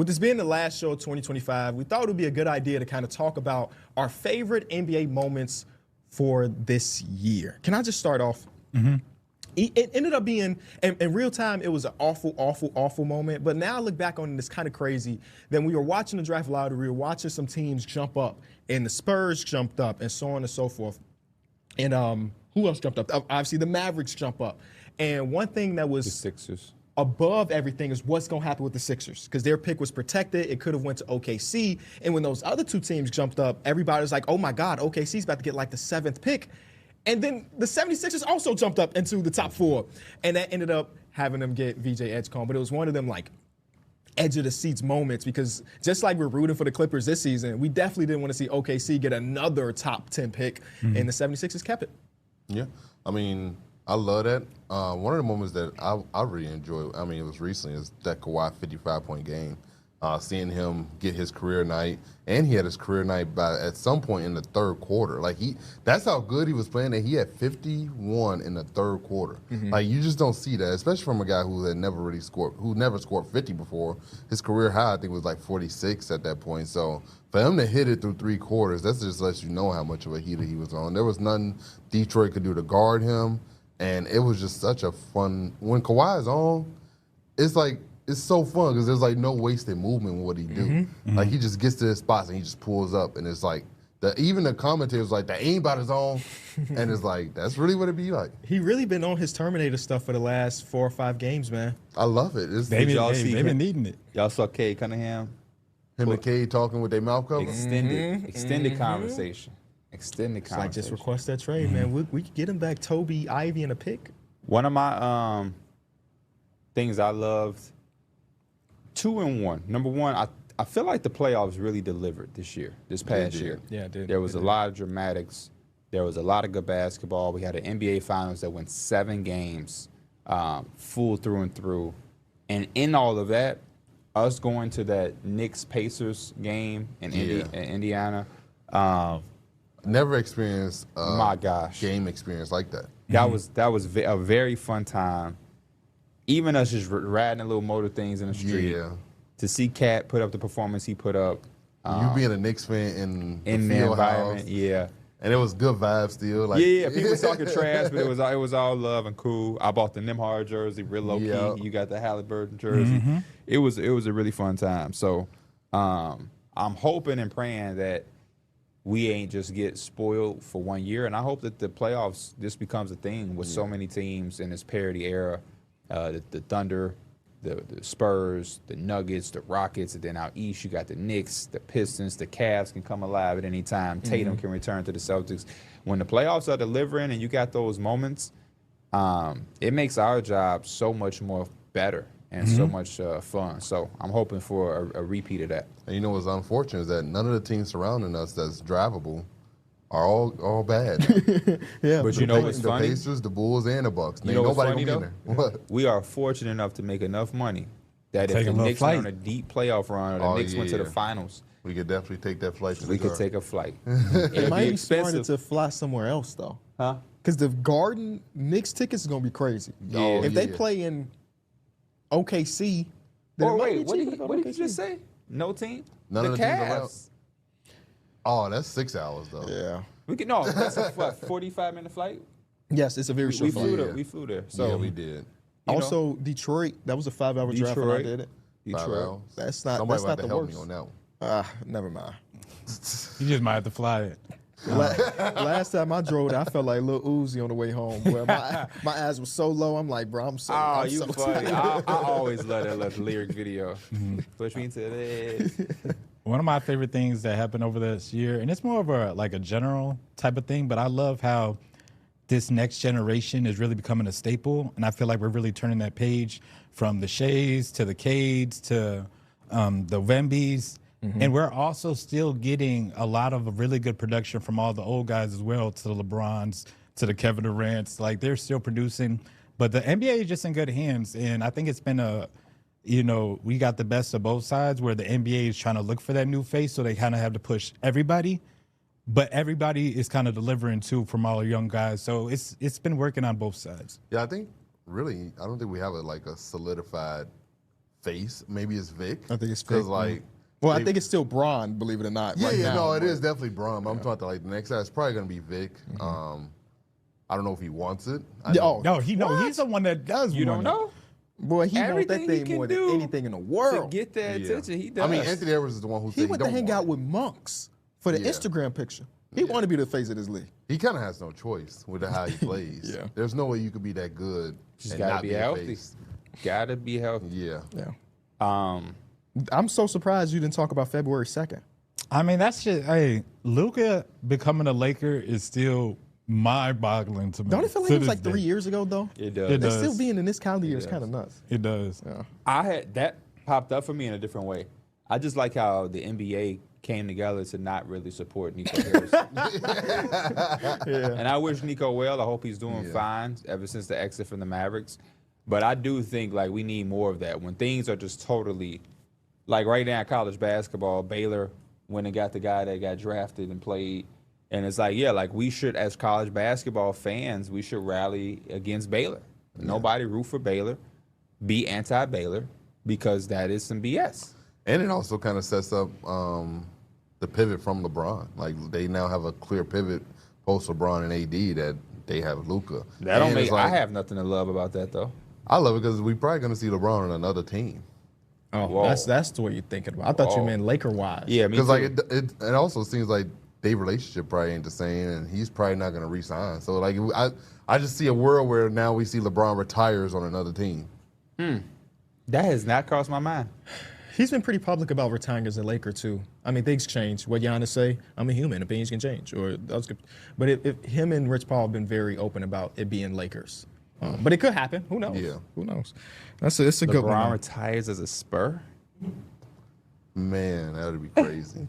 With this being the last show of 2025, we thought it would be a good idea to kind of talk about our favorite NBA moments for this year. Can I just start off? Mm-hmm. It ended up being, in real time, it was an awful moment. But now I look back on it, it's kind of crazy. Then we were watching the draft lottery, we were watching some teams jump up, and the Spurs jumped up, and so on and so forth. And who else jumped up? Obviously, the Mavericks jump up. And one thing that was the Sixers above everything is what's going to happen with the Sixers, because their pick was protected. It could have went to OKC. And when those other two teams jumped up, everybody was like, oh, my God, OKC's about to get like the 7th pick. And then the 76ers also jumped up into the top 4. And that ended up having them get VJ Edgecombe. But it was one of them, like, edge of the seats moments, because just like we're rooting for the Clippers this season, we definitely didn't want to see OKC get another top 10 pick, and the 76ers kept it. Yeah. I mean, I love that. One of the moments that I really enjoyed, I mean, it was recently, is that Kawhi 55-point game. Seeing him get his career night, and he had his career night at some point in the third quarter. Like that's how good he was playing. That he had 51 in the third quarter. Mm-hmm. Like you just don't see that, especially from a guy who had never really scored, who never scored 50 before. His career high, I think, was like 46 at that point. So for him to hit it through 3 quarters, that just lets you know how much of a heater he was on. There was nothing Detroit could do to guard him, and it was just such a fun. When Kawhi is on, it's like. It's so fun because there's like no wasted movement with what he do. Mm-hmm. Like he just gets to his spots and he just pulls up, and it's like even the commentators like that ain't about his own, and it's like that's really what it be like. He really been on his Terminator stuff for the last 4 or 5 games, man. I love it. They've been needing it. Y'all saw Cade Cunningham, him and Cade talking with their mouth covered. Extended conversation. Extended conversation. Like just request that trade, man. We could get him back, Toby, Ivy, and a pick. One of my things I loved. 2 and 1. Number one, I feel like the playoffs really delivered this past year. Yeah, it did. There was a lot of dramatics. There was a lot of good basketball. We had an NBA Finals that went 7 games, full through and through. And in all of that, us going to that Knicks-Pacers game in Indiana. Never experienced my gosh, game experience like that. That was a very fun time. Even us just riding little motor things in the street. Yeah. To see Cat put up the performance he put up. You being a Knicks fan in the environment, house, yeah. And it was good vibes still. Like, yeah, people was talking trash, but it was all love and cool. I bought the Nimhard jersey, real low key. You got the Halliburton jersey. Mm-hmm. It was a really fun time. So I'm hoping and praying that we ain't just get spoiled for 1 year, and I hope that the playoffs just becomes a thing with so many teams in this parity era. The Thunder, the Spurs, the Nuggets, the Rockets, and then out east you got the Knicks, the Pistons, the Cavs can come alive at any time. Tatum can return to the Celtics. When the playoffs are delivering and you got those moments, it makes our job so much more better and so much fun. So I'm hoping for a repeat of that. And you know what's unfortunate is that none of the teams surrounding us that's drivable are all bad. Yeah, but you know what's funny? The Pacers, the Bulls, and the Bucks. You know what's funny though? What? We are fortunate enough to make enough money that if the Knicks went on a deep playoff run or the Knicks went to the finals, we could definitely take that flight to the We could take a flight. It might be smarter to fly somewhere else though. Huh? Because the Garden Knicks tickets is gonna be crazy. If they play in OKC, then wait, what did you just say? No team? None of the Cavs. teams around. Oh, that's 6 hours though. Yeah. That's a 45-minute flight? Yes, it's a very short flight. We flew there. So yeah, we did. Also, Detroit, that was a 5-hour drive when I did it. Detroit. That's not Somebody that's not to the help worst. me on that one. Never mind. You just might have to fly it. Last time I drove, I felt like Lil Uzi on the way home. Boy, my eyes were so low. I'm like, bro, I'm so. Oh, I'm you so funny. I always love that lyric video. Push me to this. One of my favorite things that happened over this year, and it's more of a general type of thing, but I love how this next generation is really becoming a staple, and I feel like we're really turning that page from the Shays to the Cades to the Wembys. Mm-hmm. And we're also still getting a lot of really good production from all the old guys as well, to the LeBrons, to the Kevin Durant's. Like, they're still producing. But the NBA is just in good hands. And I think it's been we got the best of both sides, where the NBA is trying to look for that new face, so they kind of have to push everybody. But everybody is kind of delivering, too, from all the young guys. So it's been working on both sides. Yeah, I think, really, I don't think we have a solidified face. Maybe it's Vic. I think it's because Vic. Well, I think it's still Braun, believe it or not. Yeah, now, no, it is definitely Braun. But I'm talking about the next guy. It's probably gonna be Vic. I don't know if he wants it. No, he's the one that does. You don't know? Boy, he wants that Everything he thing can more do than anything in the world. To get that attention, he does. I mean, Anthony Edwards is the one who He said went to hang out with monks for the Instagram picture. He wanted to be the face of this league. He kind of has no choice with how he plays. Yeah. There's no way you could be that good Just and gotta not be be the healthy. face. Gotta be healthy. Yeah. Yeah. I'm so surprised you didn't talk about February 2nd. I mean, that's just, hey, Luka becoming a Laker is still mind-boggling to me. Don't it feel like to it was this like 3 day. years ago, though? It does. It And does. still being in this calendar year is kind of nuts. It does. Yeah. I had that popped up for me in a different way. I just like how the NBA came together to not really support Nico Harris. And I wish Nico well. I hope he's doing fine ever since the exit from the Mavericks. But I do think like we need more of that when things are just totally like right now college basketball. Baylor went and got the guy that got drafted and played, and it's like like we should as college basketball fans we should rally against Baylor. Nobody root for Baylor, be anti-Baylor because that is some BS. And it also kind of sets up the pivot from LeBron. Like they now have a clear pivot post LeBron and AD that they have Luka. That don't And make. it's like, I have nothing to love about that though. I love it because we're probably going to see LeBron on another team. Oh, Whoa. that's what you're thinking about. I thought you Whoa. meant Laker-wise. Yeah, me Because too. like it also seems like their relationship probably ain't the same, and he's probably not going to re-sign. So like I just see a world where now we see LeBron retires on another team. That has not crossed my mind. He's been pretty public about retiring as a Laker, too. I mean, things change. What Giannis say, I'm a human. Opinions can change. But if him and Rich Paul have been very open about it being Lakers. But it could happen. Who knows? Yeah. Who knows? It's a good one. LeBron retires as a Spur. Man, that would be crazy.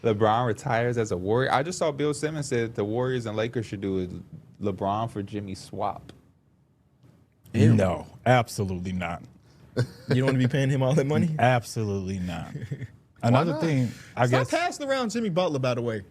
LeBron retires as a Warrior. I just saw Bill Simmons said the Warriors and Lakers should do a LeBron for Jimmy swap. No, absolutely not. You don't want to be paying him all that money? Absolutely not. Another thing, I Stop guess. passing around Jimmy Butler, by the way.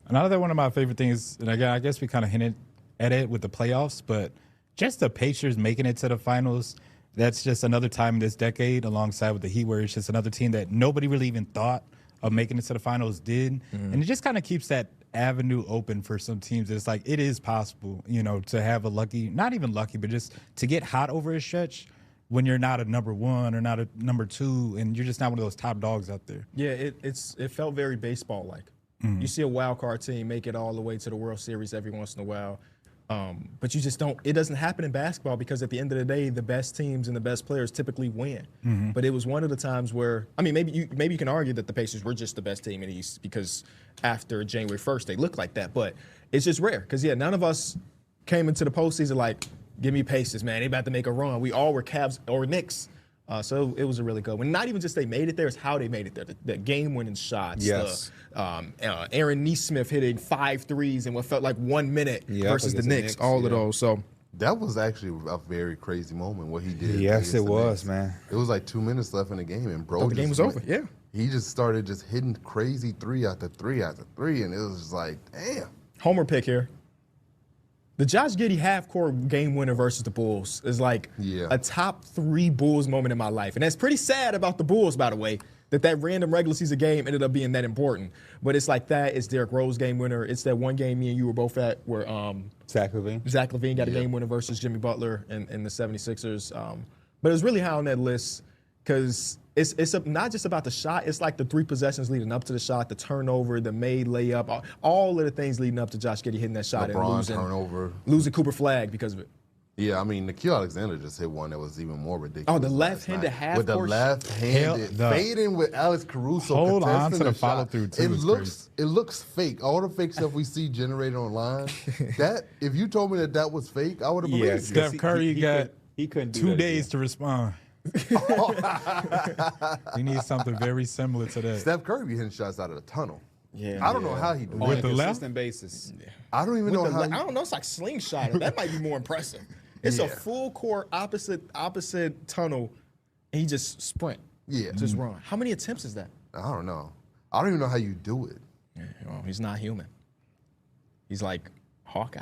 Another one of my favorite things, and again, I guess we kind of hinted at it with the playoffs, but just the Pacers making it to the finals, that's just another time in this decade, alongside with the Heat, where it's just another team that nobody really even thought of making it to the finals did. And it just kind of keeps that avenue open for some teams. It's like it is possible, to have a lucky, not even lucky, but just to get hot over a stretch when you're not a number one or not a number two, and you're just not one of those top dogs out there. Yeah, it felt very baseball-like. You see a wild card team make it all the way to the World Series every once in a while. But you just don't. It doesn't happen in basketball because at the end of the day, the best teams and the best players typically win. But it was one of the times where maybe you can argue that the Pacers were just the best team in the East because after January 1st they looked like that. But it's just rare because none of us came into the postseason like, give me Pacers, man. They about to make a run. We all were Cavs or Knicks. So it was a really good one. Not even just they made it there, it's how they made it there. The game-winning shots. Yes. Aaron Nesmith hitting 5 threes in what felt like 1 minute versus the against the Knicks. Knicks, All of those. So That was actually a very crazy moment, what he did. Yes, against it the was, Knicks. man. It was like 2 minutes left in the game, and bro, the game was over. Yeah. He just started just hitting crazy three after three after three, and it was just like, damn. homer pick here. The Josh Giddey half-court game winner versus the Bulls is like a top 3 Bulls moment in my life. And that's pretty sad about the Bulls, by the way, that random regular season game ended up being that important. But it's like that. It's Derrick Rose game winner. It's that one game me and you were both at where Zach LaVine got a game winner versus Jimmy Butler and the 76ers. But it was really high on that list because it's not just about the shot. It's like the 3 possessions leading up to the shot, the turnover, the made layup, all of the things leading up to Josh Giddey hitting that shot LeBron losing Cooper Flag because of it. Yeah, I mean, Nikhil Alexander just hit one that was even more ridiculous. Oh, the left-handed half with the court left-handed fading with Alex Caruso. Hold on to the shot. follow-through too. It looks fake. All the fake stuff we see generated online. That if you told me that was fake, I would have believed you. Steph Curry he couldn't do 2 that days again. to respond. He needs something very similar to that. Steph Curry be hitting shots out of the tunnel. Yeah, I don't know how he do On With a the left? consistent basis. I don't even know how. I don't know. It's like slingshot. That might be more impressive. It's a full court opposite tunnel, and he just sprint. Yeah. Just run. How many attempts is that? I don't know. I don't even know how you do it. Yeah, well, he's not human. He's like Hawkeye.